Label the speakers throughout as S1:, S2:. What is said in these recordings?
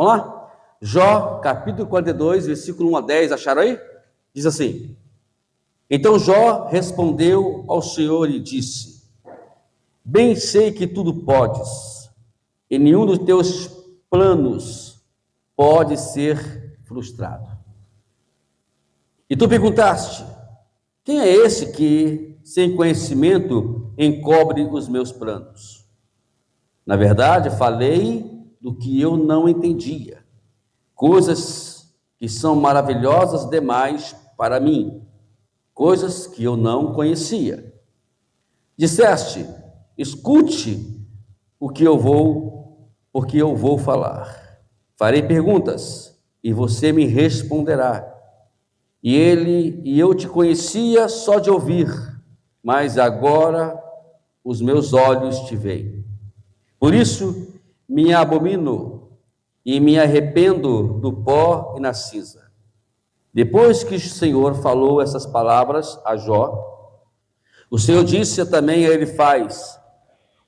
S1: Vamos lá? Jó, capítulo 42, versículo 1 a 10, acharam aí? Diz assim: Então Jó respondeu ao Senhor e disse: Bem sei que tudo podes, e nenhum dos teus planos pode ser frustrado. E tu perguntaste: Quem é esse que, sem conhecimento, encobre os meus planos? Na verdade, falei do que eu não entendia, coisas que são maravilhosas demais para mim, coisas que eu não conhecia. Disseste: Escute porque eu vou falar. Farei perguntas e você me responderá. E eu te conhecia só de ouvir, mas agora os meus olhos te veem. Por isso me abomino e me arrependo do pó e na cinza. Depois que o Senhor falou essas palavras a Jó, o Senhor disse também a Elifaz,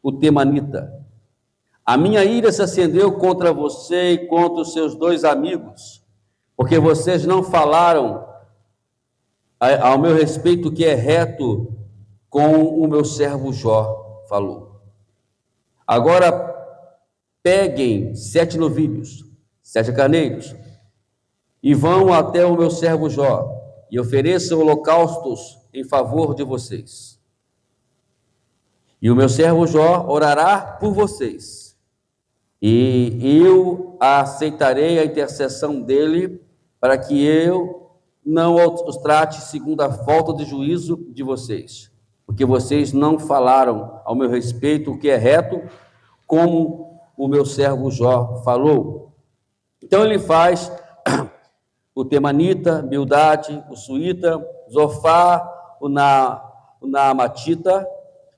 S1: o temanita: A minha ira se acendeu contra você e contra os seus dois amigos, porque vocês não falaram ao meu respeito o que é reto, com o meu servo Jó falou. Agora peguem 7 novilhos, 7 carneiros, e vão até o meu servo Jó, e ofereçam holocaustos em favor de vocês. E o meu servo Jó orará por vocês, e eu aceitarei a intercessão dele, para que eu não os trate segundo a falta de juízo de vocês, porque vocês não falaram ao meu respeito o que é reto, como o meu servo Jó falou. Então ele faz o temanita, Bildade, o suíta, Zofar, o naamatita,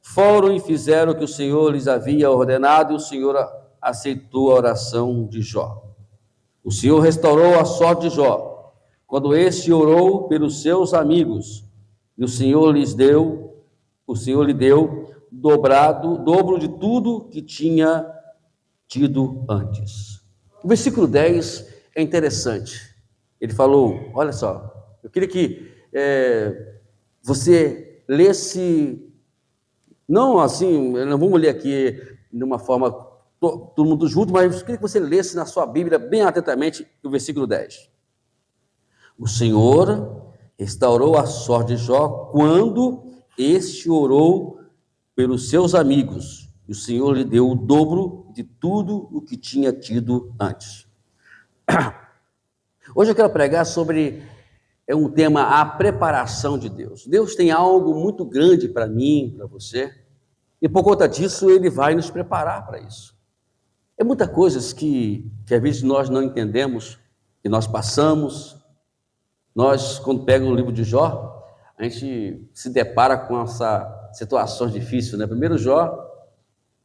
S1: foram e fizeram o que o Senhor lhes havia ordenado, e o Senhor aceitou a oração de Jó. O Senhor restaurou a sorte de Jó, quando este orou pelos seus amigos, e o Senhor lhe deu dobro de tudo que tinha tido antes. O versículo 10 é interessante. Ele falou, olha só, eu queria que você lesse, não assim, não vamos ler aqui de uma forma, todo mundo junto, mas eu queria que você lesse na sua Bíblia bem atentamente o versículo 10. O Senhor restaurou a sorte de Jó quando este orou pelos seus amigos, e o Senhor lhe deu o dobro de tudo o que tinha tido antes. Hoje eu quero pregar sobre um tema, a preparação de Deus. Deus tem algo muito grande para mim, para você, e por conta disso Ele vai nos preparar para isso. É muitas coisas que às vezes nós não entendemos, que nós passamos. Nós, quando pegamos o livro de Jó, a gente se depara com essa situação difícil, né? Primeiro, Jó,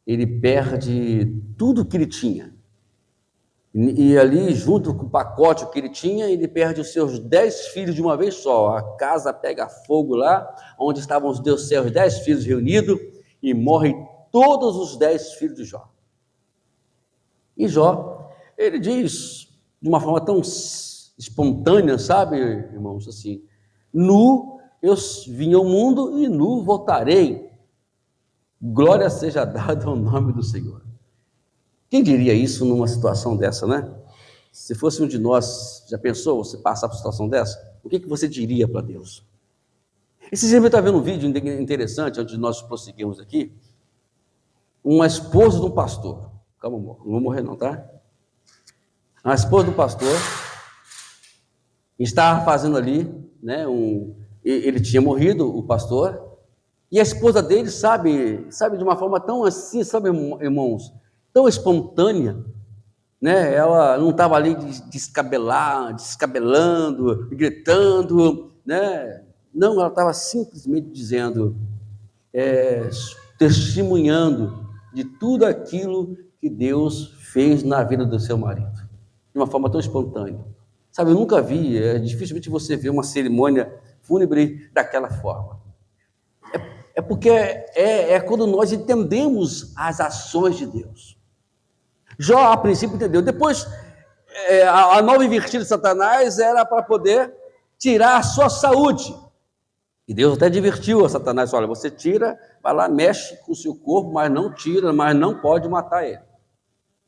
S1: ele perde tudo que ele tinha. E ali, junto com o pacote que ele tinha, ele perde os seus 10 filhos de uma vez só. A casa pega fogo lá, onde estavam os seus 10 filhos reunidos, e morrem todos os 10 filhos de Jó. E Jó, ele diz, de uma forma tão espontânea, sabe, irmãos, assim: nu eu vim ao mundo e nu voltarei. Glória seja dada ao nome do Senhor. Quem diria isso numa situação dessa, né? Se fosse um de nós, já pensou você passar por uma situação dessa? O que você diria para Deus? Esse dia eu estava vendo um vídeo interessante, antes de nós prosseguirmos aqui. Uma esposa de um pastor, calma, não vou morrer não, tá? A esposa do pastor estava fazendo ali, né, ele tinha morrido, o pastor, e a esposa dele, sabe de uma forma tão assim, sabe, irmãos, tão espontânea, né? Ela não estava ali descabelando, gritando, né? Não, ela estava simplesmente dizendo, testemunhando de tudo aquilo que Deus fez na vida do seu marido, de uma forma tão espontânea. Sabe, eu nunca vi, dificilmente você vê uma cerimônia fúnebre daquela forma. Porque quando nós entendemos as ações de Deus. Jó, a princípio, entendeu. Depois, a nova invertida de Satanás era para poder tirar a sua saúde. E Deus até advertiu a Satanás, olha, você tira, vai lá, mexe com o seu corpo, mas não tira, mas não pode matar ele.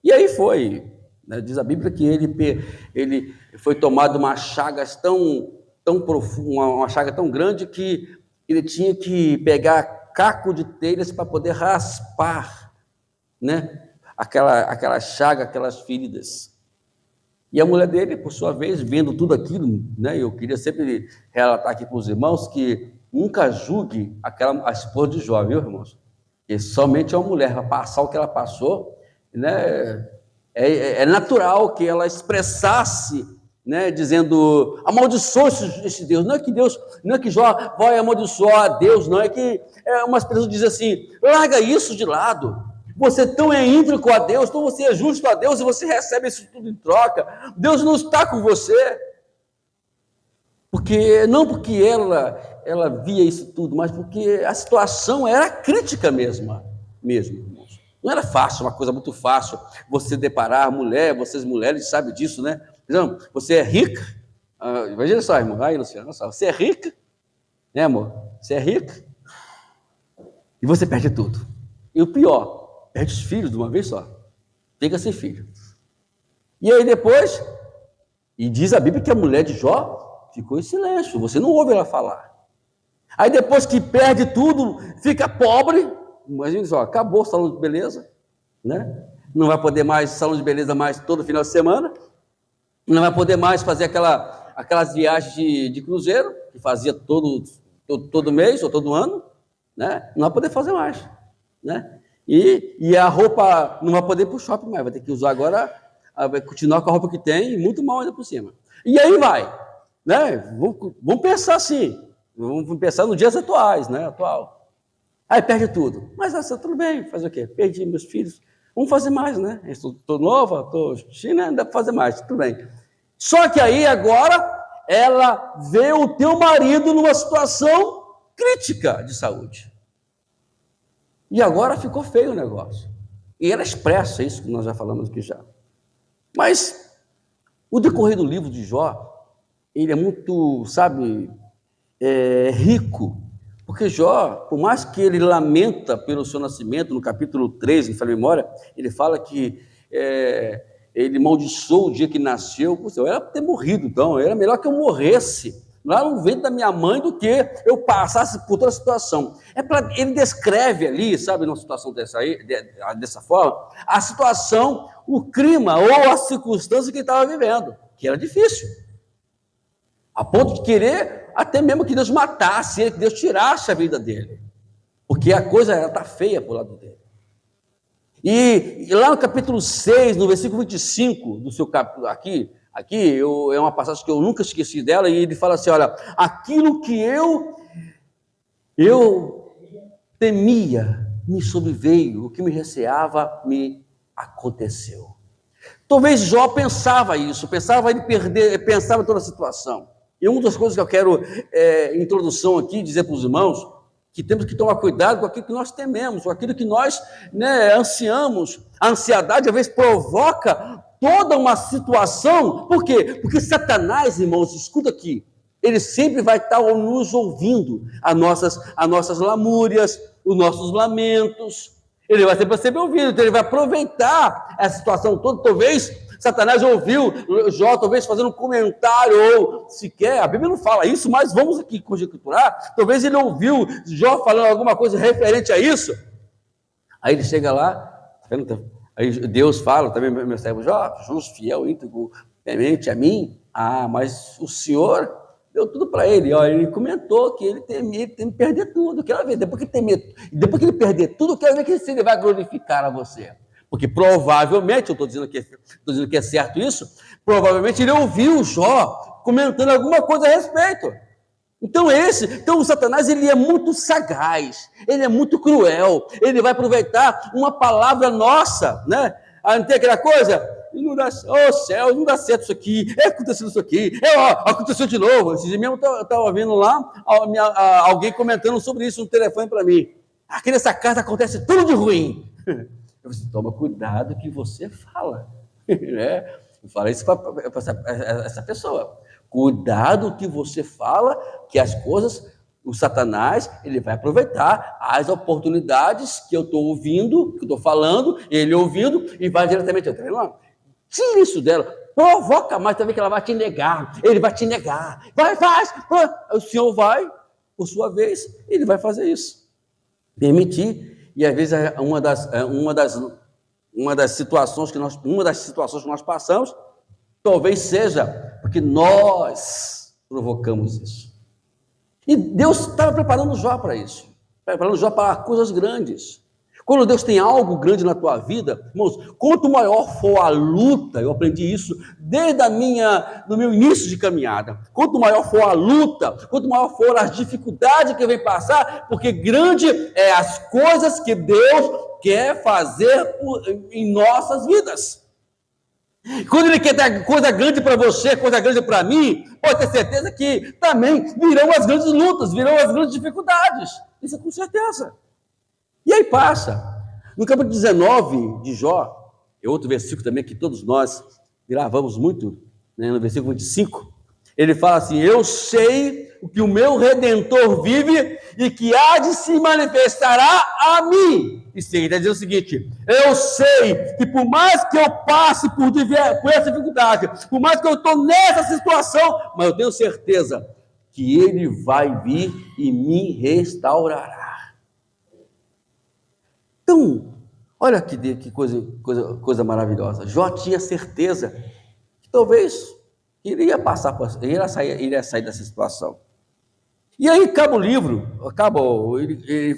S1: E aí foi, né? Diz a Bíblia que ele foi tomado uma chaga tão profunda, uma chaga tão grande que ele tinha que pegar caco de telhas para poder raspar, né? Aquela chaga, aquelas feridas. E a mulher dele, por sua vez, vendo tudo aquilo, né? Eu queria sempre relatar aqui para os irmãos que nunca julgue a esposa de Jó, viu, irmãos? Que somente uma mulher vai passar o que ela passou, né? É natural que ela expressasse, né? Dizendo, amaldiçoa esse Deus. Não é que Jó vai amaldiçoar a Deus, não é que umas pessoas dizem assim, larga isso de lado. Você tão é íntegro a Deus, então você é justo a Deus e você recebe isso tudo em troca. Deus não está com você. Não porque ela via isso tudo, mas porque a situação era crítica mesmo, irmãos. Não era fácil, uma coisa muito fácil você deparar vocês mulheres sabem disso, né? Então, você é rica, imagina só, irmão, aí, Luciano, você é rica, né, amor? Você é rica e você perde tudo. E o pior, perde os filhos de uma vez só. Fica sem filho. E aí depois, e diz a Bíblia que a mulher de Jó ficou em silêncio, você não ouve ela falar. Aí depois que perde tudo, fica pobre, imagina só, acabou o salão de beleza, né? Não vai poder mais salão de beleza mais todo final de semana, não vai poder mais fazer aquelas viagens de cruzeiro, que fazia todo mês ou todo ano, né? Não vai poder fazer mais, né? E a roupa não vai poder ir para o shopping mais, vai ter que usar agora, vai continuar com a roupa que tem e muito mal ainda por cima. E aí vai, né? Vamos pensar assim, vamos pensar nos dias atuais, né? Atual. Aí perde tudo. Mas tudo bem, fazer o quê? Perdi meus filhos, vamos fazer mais, né? Estou nova, estou China, dá para fazer mais, tudo bem. Só que aí agora ela vê o teu marido numa situação crítica de saúde. E agora ficou feio o negócio. E ela expressa isso que nós já falamos aqui já. Mas o decorrer do livro de Jó, ele é muito, rico. Porque Jó, por mais que ele lamenta pelo seu nascimento, no capítulo 3, em falha memória, ele fala que ele maldiçoou o dia que nasceu. Eu era ter morrido, então, era melhor que eu morresse lá no ventre da minha mãe do que eu passasse por toda a situação. Ele descreve ali, numa situação dessa forma, a situação, o clima ou a circunstância que ele estava vivendo, que era difícil. A ponto de querer até mesmo que Deus matasse ele, que Deus tirasse a vida dele. Porque a coisa está feia para o lado dele. E lá no capítulo 6, no versículo 25 do seu capítulo aqui é uma passagem que eu nunca esqueci dela, e ele fala assim, olha, aquilo que eu temia me sobreveio, o que me receava me aconteceu. Talvez Jó pensava isso, pensava em toda a situação. E uma das coisas que eu quero, introdução aqui, dizer para os irmãos, que temos que tomar cuidado com aquilo que nós tememos, com aquilo que nós ansiamos. A ansiedade, às vezes, provoca toda uma situação. Por quê? Porque Satanás, irmãos, escuta aqui, ele sempre vai estar nos ouvindo as nossas lamúrias, os nossos lamentos. Ele vai sempre ouvindo, então ele vai aproveitar essa situação toda. Talvez Satanás ouviu Jó, talvez fazendo um comentário, ou sequer, a Bíblia não fala isso, mas vamos aqui conjecturar. Talvez ele ouviu Jó falando alguma coisa referente a isso. Aí ele chega lá, tá vendo? Aí Deus fala também, meu servo Jó, justo, fiel, íntegro, temente a mim. Mas o Senhor deu tudo para ele. Ele comentou que ele temia perder tudo. Quero ver, depois que ele perder tudo, quero ver se ele vai glorificar a você. Porque provavelmente, eu estou dizendo que é certo isso, provavelmente ele ouviu Jó comentando alguma coisa a respeito. Então o Satanás, ele é muito sagaz, ele é muito cruel, ele vai aproveitar uma palavra nossa, né? Não tem aquela coisa, não dá, céu, não dá certo isso aqui, aconteceu isso aqui, aconteceu de novo. Esses dias eu estava ouvindo lá alguém comentando sobre isso no telefone para mim. Aqui nessa casa acontece tudo de ruim. Eu disse, toma cuidado que você fala, né? Eu falei isso para essa pessoa. Cuidado o que você fala, que as coisas, o Satanás, ele vai aproveitar as oportunidades que eu estou ouvindo, que eu estou falando, ele ouvindo, e vai diretamente. Tira isso dela, provoca mais também que ela vai te negar, ele vai te negar, vai, faz. O Senhor vai, por sua vez, ele vai fazer isso. Permitir, e às vezes uma das situações que nós passamos, talvez seja porque nós provocamos isso. E Deus estava preparando Jó para isso, preparando Jó para coisas grandes. Quando Deus tem algo grande na tua vida, irmãos, quanto maior for a luta, eu aprendi isso desde do meu início de caminhada, quanto maior for a luta, quanto maior for as dificuldades que vem passar, porque grande é as coisas que Deus quer fazer em nossas vidas. Quando Ele quer dar coisa grande para você, coisa grande para mim, pode ter certeza que também virão as grandes lutas, virão as grandes dificuldades, isso é com certeza. E aí passa. No capítulo 19 de Jó, é outro versículo também que todos nós gravamos muito, né, no versículo 25, ele fala assim: eu sei que o meu Redentor vive e que há de se manifestará a mim. E sim, ele está dizendo o seguinte: eu sei que por mais que eu passe por essa dificuldade, por mais que eu estou nessa situação, mas eu tenho certeza que ele vai vir e me restaurará. Então, olha que coisa maravilhosa. Jó tinha certeza que talvez iria sair dessa situação. E aí acaba o livro, ele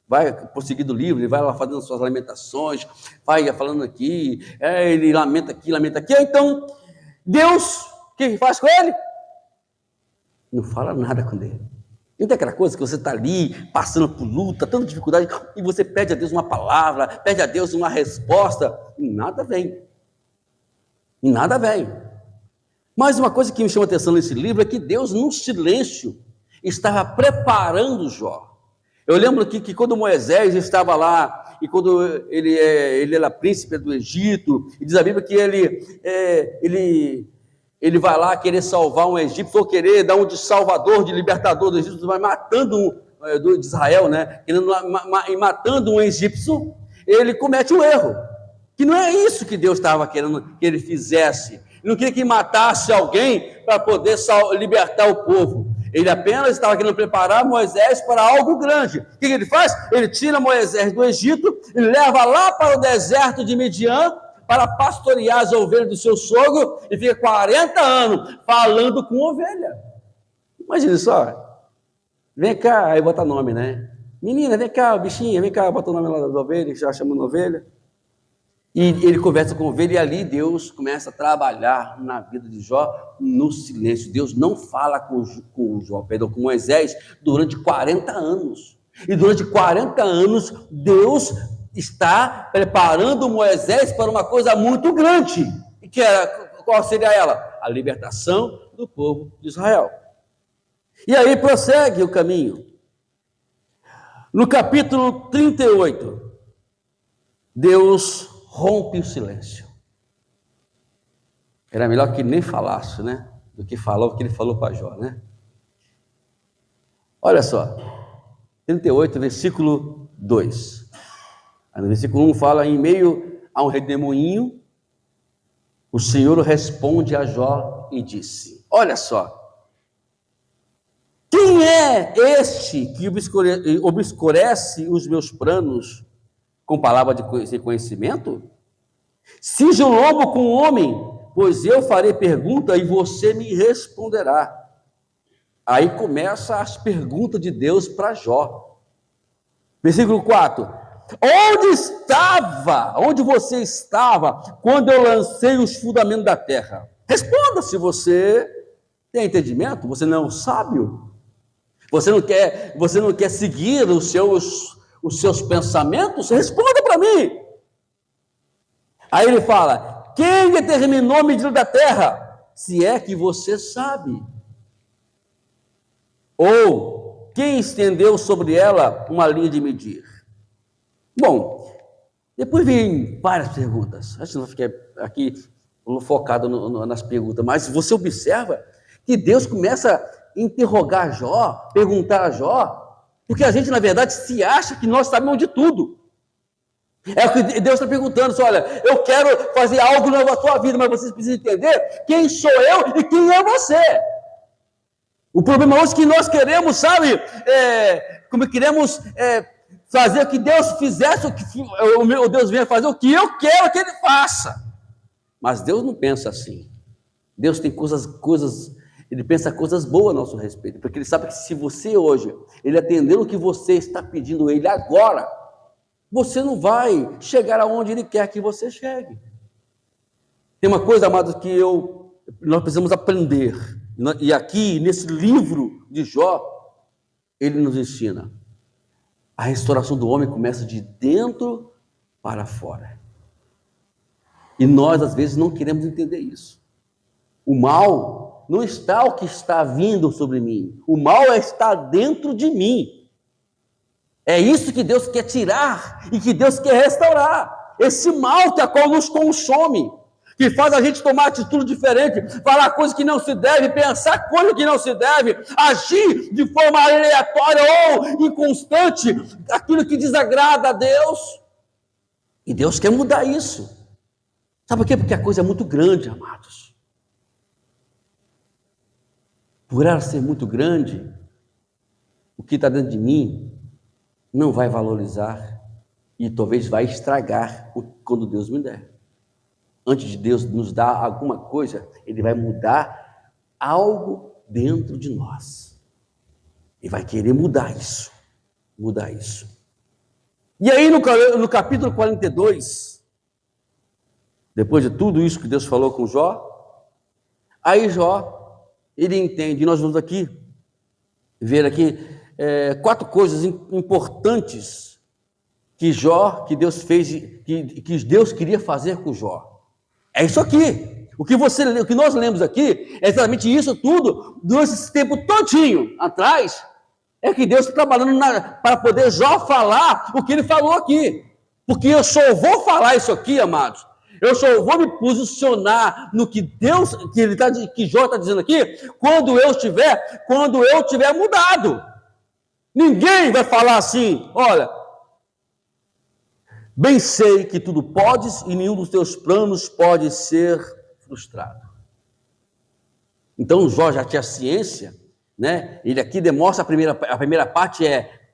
S1: vai prosseguindo o livro, ele vai lá fazendo suas lamentações, vai falando aqui, ele lamenta aqui. Então, Deus, o que faz com ele? Não fala nada com ele. Não tem aquela coisa que você está ali, passando por luta, tanta dificuldade, e você pede a Deus uma palavra, pede a Deus uma resposta, e nada vem. Mas uma coisa que me chama a atenção nesse livro é que Deus, no silêncio, estava preparando Jó. Eu lembro que quando Moisés estava lá, e quando ele era príncipe do Egito, e diz a Bíblia que ele vai lá querer salvar um egípcio, ou querer dar um de salvador, de libertador do Egito, vai matando de Israel, né? E matando um egípcio, ele comete um erro, que não é isso que Deus estava querendo que ele fizesse. Ele não queria que matasse alguém para poder libertar o povo. Ele apenas estava querendo preparar Moisés para algo grande. O que ele faz? Ele tira Moisés do Egito e leva lá para o deserto de Midian, para pastorear as ovelhas do seu sogro, e fica 40 anos falando com ovelha. Imagina só. Vem cá, aí bota nome, né? Menina, vem cá, bichinha, vem cá, bota o nome lá das ovelhas, já chamando ovelha. E ele conversa com a ovelha, e ali Deus começa a trabalhar na vida de Jó no silêncio. Deus não fala com Moisés durante 40 anos. E durante 40 anos, Deus está preparando Moisés para uma coisa muito grande. E qual seria ela? A libertação do povo de Israel. E aí prossegue o caminho. No capítulo 38, Deus rompe o silêncio. Era melhor que nem falasse, né? Do que falou o que ele falou para Jó, né? Olha só, 38, versículo 2. No versículo 1 fala: em meio a um redemoinho, o Senhor responde a Jó e disse: olha só, quem é este que obscurece os meus planos com palavra de conhecimento? Cinge o lombo com o homem, pois eu farei pergunta e você me responderá. Aí começa as perguntas de Deus para Jó. Versículo 4. Onde você estava quando eu lancei os fundamentos da terra? Responda, se você tem entendimento, você não é um sábio. Você não quer seguir os seus pensamentos? Responda para mim. Aí ele fala: quem determinou a medida da terra? Se é que você sabe. Ou quem estendeu sobre ela uma linha de medir? Bom, Depois vem várias perguntas. A gente não fica aqui focado nas perguntas, mas você observa que Deus começa a interrogar Jó, perguntar a Jó, porque a gente, na verdade, se acha que nós sabemos de tudo. É o que Deus está perguntando, olha, eu quero fazer algo novo na sua vida, mas vocês precisam entender quem sou eu e quem é você. O problema hoje é que nós queremos, sabe, como queremos fazer o que Deus fizesse, o meu Deus venha fazer o que eu quero que Ele faça. Mas Deus não pensa assim. Deus tem coisas, Ele pensa coisas boas a nosso respeito, porque Ele sabe que se você hoje, Ele atender o que você está pedindo a Ele agora, você não vai chegar aonde Ele quer que você chegue. Tem uma coisa, amados, que nós precisamos aprender, e aqui, nesse livro de Jó, ele nos ensina. A restauração do homem começa de dentro para fora. E nós, às vezes, não queremos entender isso. O mal não está o que está vindo sobre mim. O mal está dentro de mim. É isso que Deus quer tirar e que Deus quer restaurar. Esse mal que a qual nos consome, que faz a gente tomar atitude diferente, falar coisas que não se deve, pensar coisas que não se deve, agir de forma aleatória ou inconstante, aquilo que desagrada a Deus. E Deus quer mudar isso. Sabe por quê? Porque a coisa é muito grande, amados. Por ela ser muito grande, o que está dentro de mim não vai valorizar e talvez vai estragar quando Deus me der. Antes de Deus nos dar alguma coisa, Ele vai mudar algo dentro de nós. E vai querer mudar isso. Mudar isso. E aí no capítulo 42, depois de tudo isso que Deus falou com Jó, aí Jó, ele entende, e nós vamos aqui ver aqui 4 coisas importantes que Deus fez, que Deus queria fazer com Jó. É isso aqui. O que nós lemos aqui é exatamente isso tudo, durante esse tempo todinho atrás, é que Deus está trabalhando para poder Jó falar o que ele falou aqui. Porque eu só vou falar isso aqui, amados. Eu só vou me posicionar no que que Jó está dizendo aqui, quando eu tiver mudado. Ninguém vai falar assim, olha, bem sei que tudo podes e nenhum dos teus planos pode ser frustrado. Então Jó já tinha ciência, né? Ele aqui demonstra a primeira parte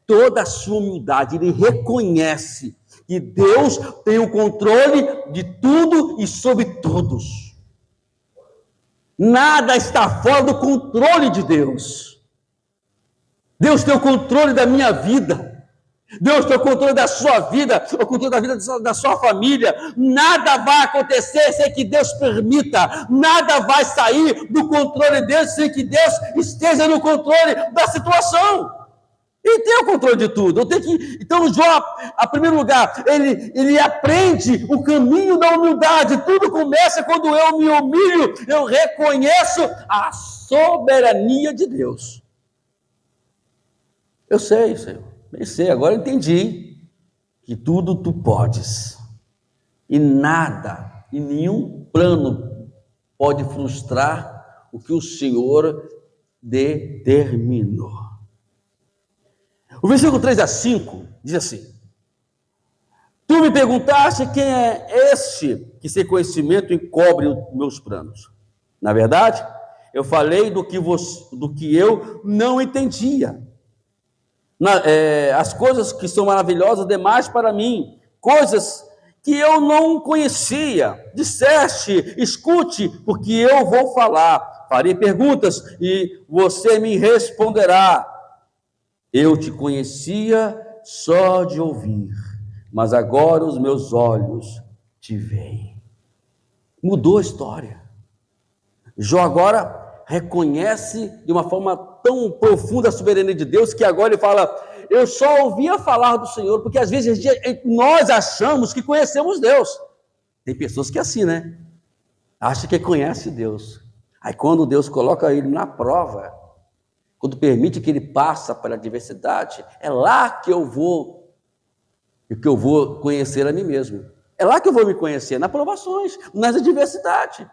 S1: toda a sua humildade. Ele reconhece que Deus tem o controle de tudo e sobre todos. Nada está fora do controle de Deus. Deus tem o controle da minha vida. Deus tem o controle da sua vida, o controle da vida da sua família. Nada vai acontecer sem que Deus permita. Nada vai sair do controle dele sem que Deus esteja no controle da situação. Ele tem o controle de tudo. Então, Jó, em primeiro lugar, ele aprende o caminho da humildade. Tudo começa quando eu me humilho, eu reconheço a soberania de Deus. Eu sei, Senhor. Bem sei, agora eu entendi que tudo tu podes. E nada, e nenhum plano pode frustrar o que o Senhor determinou. O versículo 3-5 diz assim: Tu me perguntaste quem é este que sem conhecimento encobre os meus planos. Na verdade, eu falei do que eu não entendia. As coisas que são maravilhosas demais para mim, coisas que eu não conhecia. Disseste, escute, porque eu vou falar. Farei perguntas e você me responderá. Eu te conhecia só de ouvir, mas agora os meus olhos te veem. Mudou a história. Jó agora reconhece de uma forma tão profunda a soberania de Deus, que agora ele fala, eu só ouvia falar do Senhor, porque às vezes nós achamos que conhecemos Deus. Tem pessoas que é assim, né? Acha que conhece Deus. Aí quando Deus coloca ele na prova, quando permite que ele passe pela adversidade, é lá que eu vou e que eu vou conhecer a mim mesmo. É lá que eu vou me conhecer, nas provações, nas adversidades.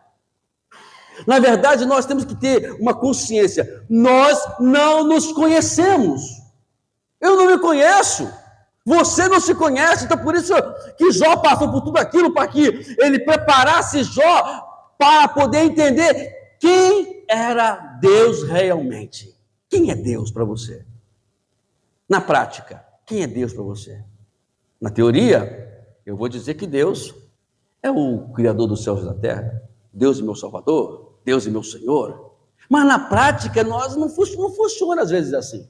S1: Na verdade, nós temos que ter uma consciência. Nós não nos conhecemos. Eu não me conheço. Você não se conhece. Então, por isso que Jó passou por tudo aquilo, para que ele preparasse Jó para poder entender quem era Deus realmente. Quem é Deus para você? Na prática, quem é Deus para você? Na teoria, eu vou dizer que Deus é o Criador dos céus e da terra. Deus é meu Salvador. Deus é meu Senhor. Mas na prática, nós não funciona às vezes assim.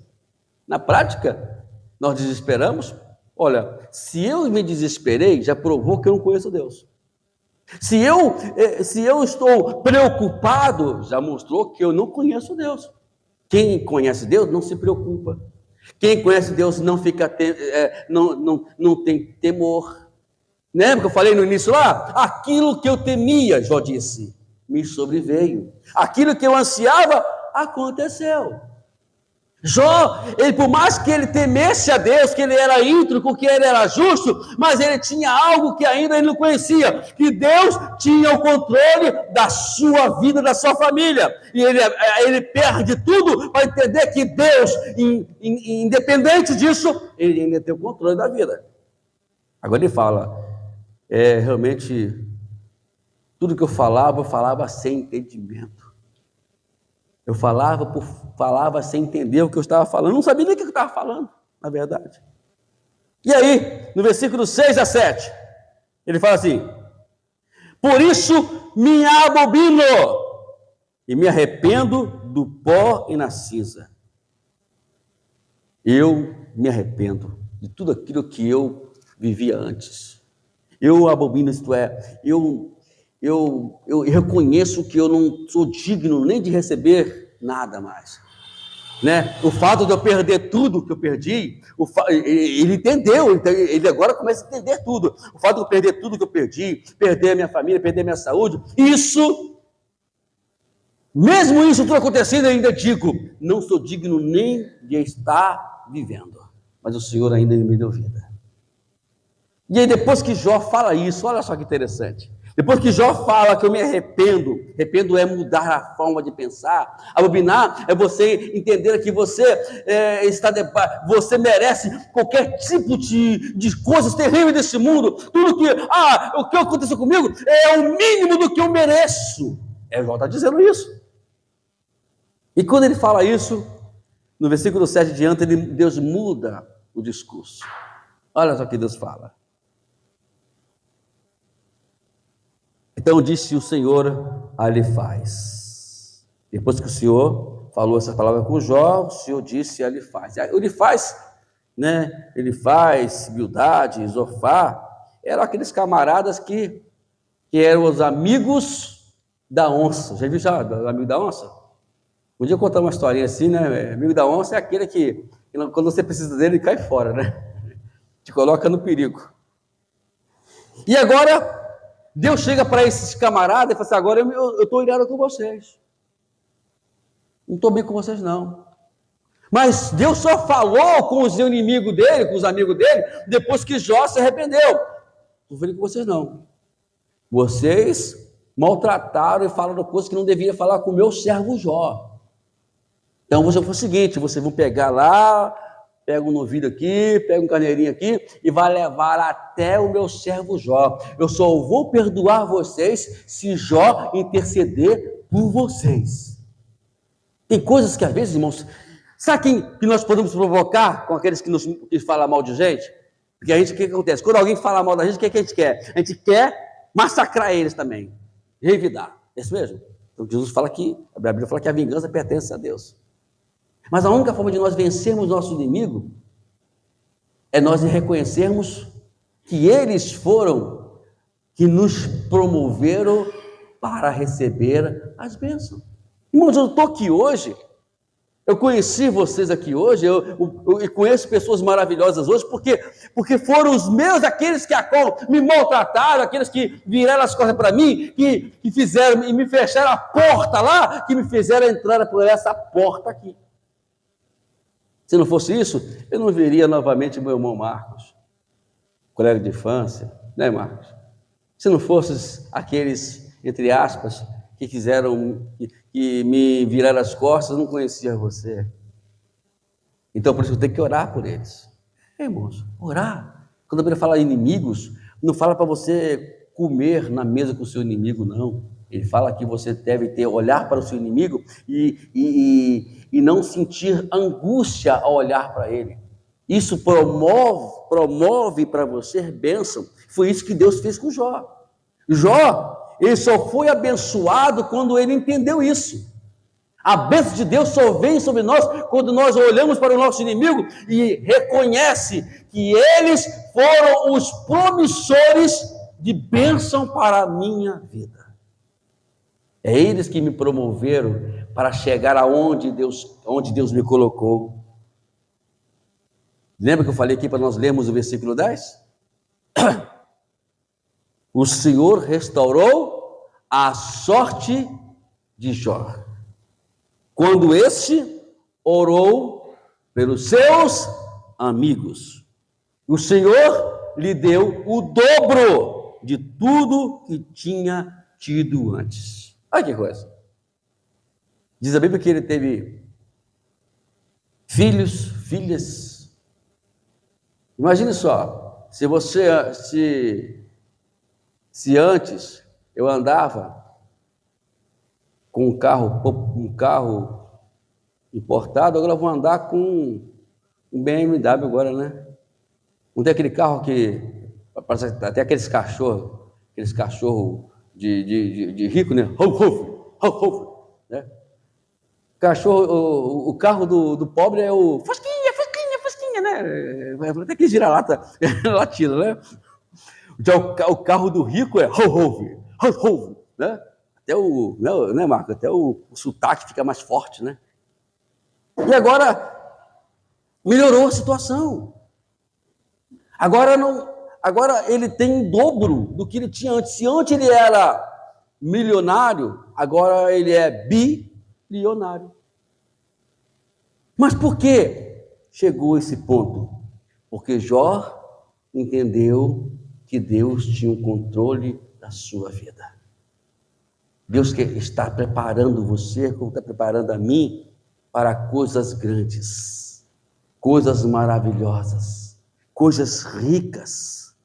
S1: Na prática, nós desesperamos. Olha, se eu me desesperei, já provou que eu não conheço Deus. Se eu estou preocupado, já mostrou que eu não conheço Deus. Quem conhece Deus não se preocupa. Quem conhece Deus não fica não tem temor. Lembra que eu falei no início lá? Aquilo que eu temia, Jó disse, me sobreveio. Aquilo que eu ansiava, aconteceu. Jó, por mais que ele temesse a Deus, que ele era íntegro, que ele era justo, mas ele tinha algo que ainda ele não conhecia, que Deus tinha o controle da sua vida, da sua família, e ele perde tudo para entender que Deus, independente disso, ele ainda tem o controle da vida. Agora ele fala, realmente, tudo que eu falava sem entendimento. Eu falava sem entender o que eu estava falando. Eu não sabia nem o que eu estava falando, na verdade. E aí, no versículo 6 a 7, ele fala assim: por isso me abobino e me arrependo do pó e na cinza. Eu me arrependo de tudo aquilo que eu vivia antes. Eu abobino, isto é, eu reconheço que eu não sou digno nem de receber nada mais, né? O fato de eu perder tudo que eu perdi, ele entendeu, ele agora começa a entender tudo. O fato de eu perder tudo que eu perdi, perder a minha família, perder a minha saúde, mesmo isso tudo acontecendo, eu ainda digo, não sou digno nem de estar vivendo, mas o Senhor ainda me deu vida. E aí depois que Jó fala isso, olha só que interessante. Depois que Jó fala que eu me arrependo é mudar a forma de pensar. Abominar é você entender que você você merece qualquer tipo de coisas terríveis desse mundo. Tudo o que aconteceu comigo é o mínimo do que eu mereço. Jó está dizendo isso. E quando ele fala isso, no versículo 7 diante, Deus muda o discurso. Olha só o que Deus fala. Então disse o Senhor a Elifaz. Depois que o Senhor falou essa palavra com Jó, o Senhor disse a Elifaz. Elifaz, né? Elifaz, Bildade, Zofar, eram aqueles camaradas que eram os amigos da onça. Já viu o amigo da onça? Um dia eu contar uma historinha assim, né? Amigo da onça é aquele que quando você precisa dele, ele cai fora, né? Te coloca no perigo. E agora Deus chega para esses camaradas e fala assim: agora eu estou irado com vocês. Não estou bem com vocês, não. Mas Deus só falou com os inimigos dele, com os amigos dele, depois que Jó se arrependeu. Não estou falando com vocês, não. Vocês maltrataram e falaram coisas que não deviam falar com o meu servo Jó. Então, você foi o seguinte: vocês vão pegar lá, pega um novilho aqui, pega um carneirinho aqui e vai levar até o meu servo Jó. Eu só vou perdoar vocês se Jó interceder por vocês. Tem coisas que às vezes, irmãos, sabe quem que nós podemos provocar com aqueles que falam mal de gente? Porque o que acontece? Quando alguém fala mal da gente, o que a gente quer? A gente quer massacrar eles também, revidar. É isso mesmo? Então Jesus fala que, a Bíblia fala que a vingança pertence a Deus. Mas a única forma de nós vencermos nosso inimigo é nós reconhecermos que eles foram que nos promoveram para receber as bênçãos. Irmãos, eu estou aqui hoje, eu conheci vocês aqui hoje, eu conheço pessoas maravilhosas hoje, porque foram os meus, aqueles que me maltrataram, aqueles que viraram as costas para mim, que fizeram e me fecharam a porta lá, que me fizeram entrar por essa porta aqui. Se não fosse isso, eu não veria novamente meu irmão Marcos. colega de infância, né, Marcos? Se não fosses aqueles, entre aspas, que quiseram, que me viraram as costas, eu não conhecia você. Então, por isso eu tenho que orar por eles. Irmãos, orar. Quando a Bíblia fala inimigos, não fala para você comer na mesa com o seu inimigo, não. Ele fala que você deve olhar para o seu inimigo e não sentir angústia ao olhar para ele. Isso promove para você bênção. Foi isso que Deus fez com Jó. Jó, ele só foi abençoado quando ele entendeu isso. A bênção de Deus só vem sobre nós quando nós olhamos para o nosso inimigo e reconhece que eles foram os promissores de bênção para a minha vida. É eles que me promoveram para chegar onde Deus me colocou. Lembra que eu falei aqui para nós lermos o versículo 10? O Senhor restaurou a sorte de Jó, quando este orou pelos seus amigos. O Senhor lhe deu o dobro de tudo que tinha tido antes. Olha que coisa. Diz a Bíblia que ele teve filhos, filhas. Imagine só, se antes eu andava com um carro importado, agora eu vou andar com um BMW agora, né? Não tem aquele carro que parece até aqueles cachorros de rico, né? Né? O carro do pobre é o Fusquinha, né? Até aquele gira-lata latino, né? Já o carro do rico é né? Até né, Marco? Até o sotaque fica mais forte, né? E agora melhorou a situação. Agora ele tem o dobro do que ele tinha antes. Se antes ele era milionário, agora ele é bilionário. Mas por que chegou esse ponto? Porque Jó entendeu que Deus tinha um controle da sua vida. Deus está preparando você, como está preparando a mim, para coisas grandes, coisas maravilhosas, coisas ricas.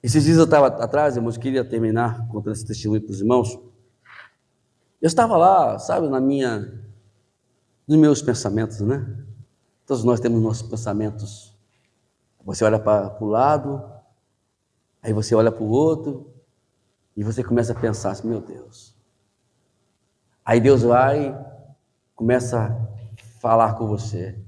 S1: Esses dias eu estava atrás, irmãos, queria terminar contando esse testemunho para os irmãos. Eu estava lá, sabe, nos meus pensamentos, né? Todos nós temos nossos pensamentos. Você olha para o lado, aí você olha para o outro, e você começa a pensar assim, meu Deus. Aí Deus começa a falar com você.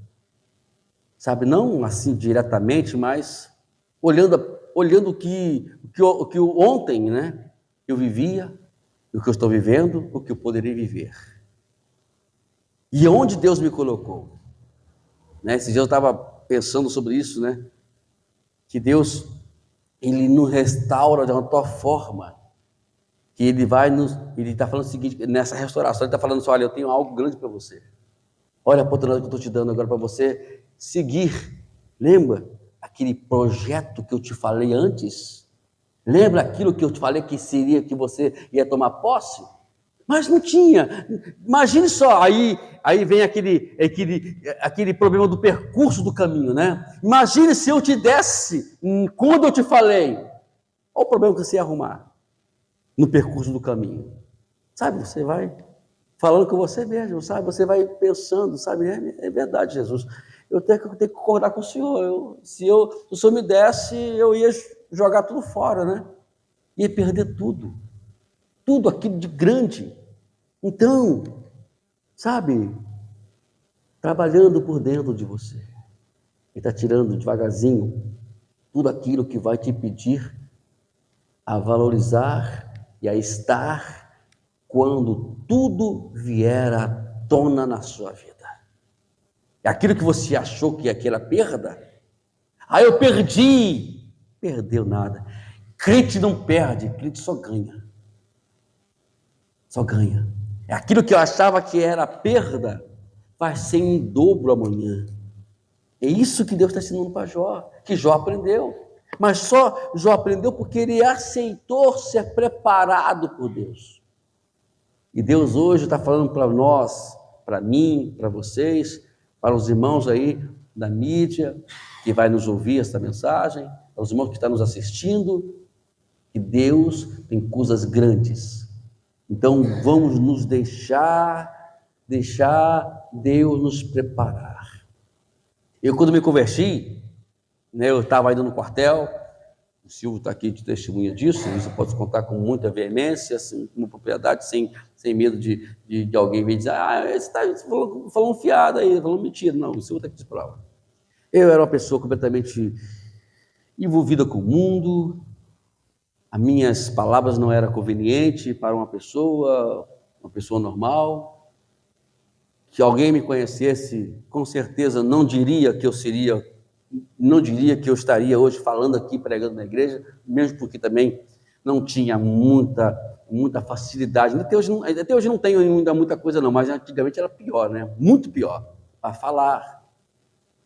S1: Sabe, não assim diretamente, mas olhando o que ontem, né, eu vivia, o que eu estou vivendo, o que eu poderia viver. E onde Deus me colocou. Né? Esse dia eu estava pensando sobre isso, né? Que Deus, Ele nos restaura de uma tal forma, que Ele está falando o seguinte, nessa restauração, Ele está falando assim, olha, eu tenho algo grande para você. Olha a oportunidade que eu estou te dando agora para você seguir. Lembra aquele projeto que eu te falei antes? Lembra aquilo que eu te falei que seria que você ia tomar posse? Mas não tinha. Imagine só, aí vem aquele problema do percurso do caminho, né? Imagine se eu te desse, quando eu te falei, olha o problema que você ia arrumar no percurso do caminho. Sabe, você vai falando com você mesmo, sabe? Você vai pensando, sabe? É verdade, Jesus. Eu tenho que concordar com o Senhor. Se o Senhor me desse, eu ia jogar tudo fora, né? Ia perder tudo. Tudo aquilo de grande. Então, sabe, trabalhando por dentro de você. Ele está tirando devagarzinho tudo aquilo que vai te pedir a valorizar e a estar quando tudo vier à tona na sua vida. É aquilo que você achou que aquela perda. Ah, eu perdi. Perdeu nada. Crente não perde, crente só ganha. Só ganha. É aquilo que eu achava que era perda, vai ser em dobro amanhã. É isso que Deus está ensinando para Jó, que Jó aprendeu. Mas só Jó aprendeu porque ele aceitou ser preparado por Deus. E Deus hoje está falando para nós, para mim, para vocês, para os irmãos aí da mídia, que vai nos ouvir essa mensagem, para os irmãos que estão nos assistindo, que Deus tem coisas grandes. Então vamos nos deixar Deus nos preparar. Eu, quando me converti, né, eu estava indo no quartel, o Silvio está aqui de testemunha disso, isso eu posso contar com muita veemência, assim, com propriedade, sem medo de alguém vir dizer, você está falando fiado aí, falando mentira. Não, o Silvio está aqui de prova. Eu era uma pessoa completamente envolvida com o mundo, as minhas palavras não eram convenientes para uma pessoa normal. Que alguém me conhecesse, com certeza não diria que eu estaria hoje falando aqui, pregando na igreja, mesmo porque também não tinha muita facilidade. Até hoje não tenho ainda muita coisa não, mas antigamente era pior, né? Muito pior, para falar.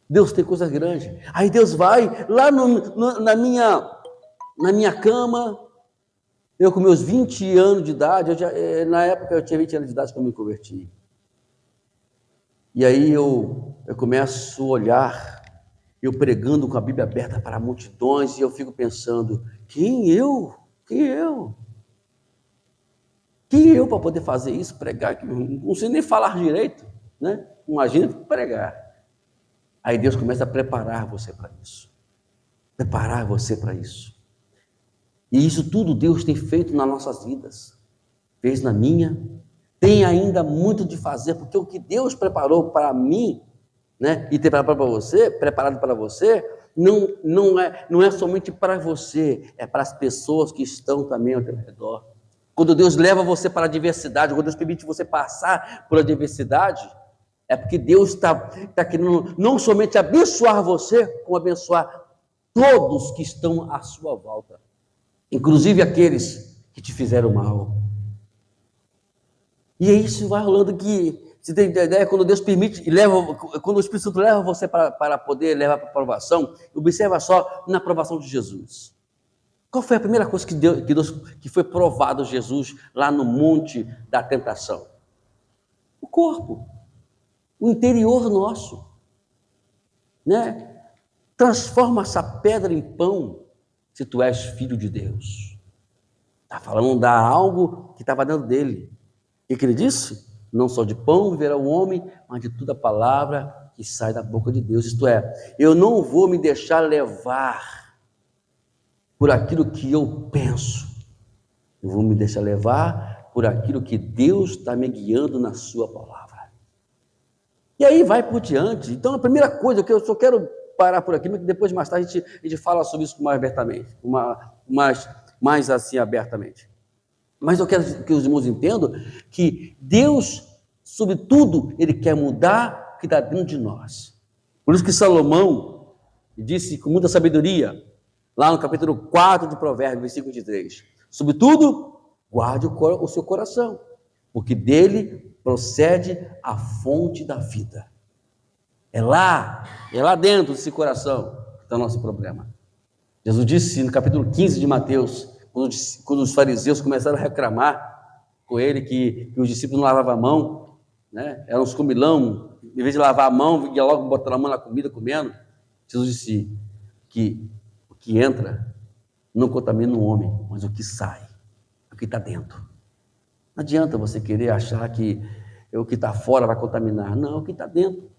S1: Deus tem coisas grandes. Aí Deus vai lá na minha cama, eu com meus 20 anos de idade, na época eu tinha 20 anos de idade quando eu me converti. E aí eu começo a olhar, eu pregando com a Bíblia aberta para multidões, e eu fico pensando, quem eu para poder fazer isso, pregar, não sei nem falar direito, né? Imagina pregar. Aí Deus começa a preparar você para isso. E isso tudo Deus tem feito nas nossas vidas. Fez na minha, tem ainda muito de fazer, porque o que Deus preparou para mim, né, e tem preparado para você, não é somente para você, é para as pessoas que estão também ao teu redor. Quando Deus leva você para a adversidade, quando Deus permite você passar por adversidade, é porque Deus está querendo não somente abençoar você, como abençoar todos que estão à sua volta, inclusive aqueles que te fizeram mal. E isso vai rolando que, você tem ideia, quando Deus permite, quando o Espírito Santo leva você para poder levar para a aprovação, observa só na aprovação de Jesus. Qual foi a primeira coisa que foi provado Jesus lá no monte da tentação? O corpo, o interior nosso, né? Transforma essa pedra em pão, se tu és filho de Deus. Está falando de algo que estava dentro dele. E que ele disse? Não só de pão viverá o homem, mas de toda palavra que sai da boca de Deus. Isto é, eu não vou me deixar levar por aquilo que eu penso. Eu vou me deixar levar por aquilo que Deus está me guiando na sua palavra. E aí vai por diante. Então a primeira coisa que eu só quero parar por aqui, mas depois mais tarde a gente fala sobre isso mais abertamente, mais assim abertamente. Mas eu quero que os irmãos entendam que Deus, sobretudo, Ele quer mudar o que está dentro de nós. Por isso que Salomão disse com muita sabedoria, lá no capítulo 4 de Provérbios, versículo 23, sobretudo, guarde o seu coração, porque dele procede a fonte da vida. É lá dentro desse coração que está o nosso problema. Jesus disse no capítulo 15 de Mateus, quando os fariseus começaram a reclamar com ele que os discípulos não lavavam a mão, né? Eram uns comilão, em vez de lavar a mão, ia logo botar a mão na comida, comendo. Jesus disse que o que entra não contamina o homem, mas o que sai, o que está dentro. Não adianta você querer achar que o que está fora vai contaminar. Não, o que está dentro.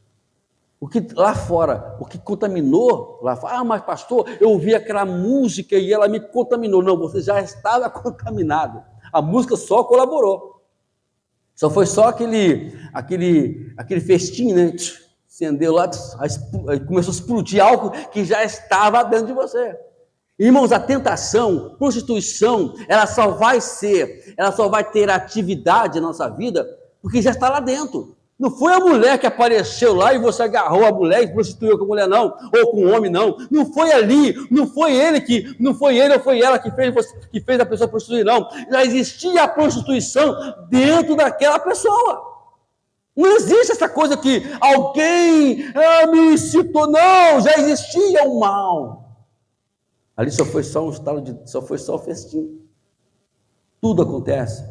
S1: O que lá fora, o que contaminou, lá fora, mas pastor, eu ouvi aquela música e ela me contaminou. Não, você já estava contaminado. A música só colaborou. Só foi só aquele festim, né? Acendeu lá, começou a explodir algo que já estava dentro de você. Irmãos, a tentação, prostituição, ela só vai ter atividade na nossa vida porque já está lá dentro. Não foi a mulher que apareceu lá e você agarrou a mulher e prostituiu com a mulher, não, ou com o homem, não. Não foi ali, não foi ele ou foi ela que fez a pessoa prostituir, não. Já existia a prostituição dentro daquela pessoa. Não existe essa coisa que alguém me citou, não, já existia o mal. Ali só foi só um estalo só foi só o festim. Tudo acontece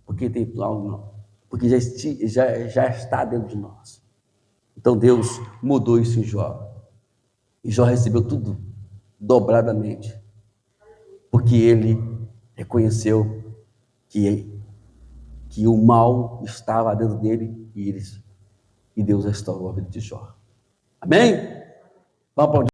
S1: porque tem algo não, porque já está dentro de nós. Então Deus mudou isso em Jó. E Jó recebeu tudo dobradamente, porque ele reconheceu que o mal estava dentro dele e Deus restaurou a vida de Jó. Amém? Vamos aplaudir.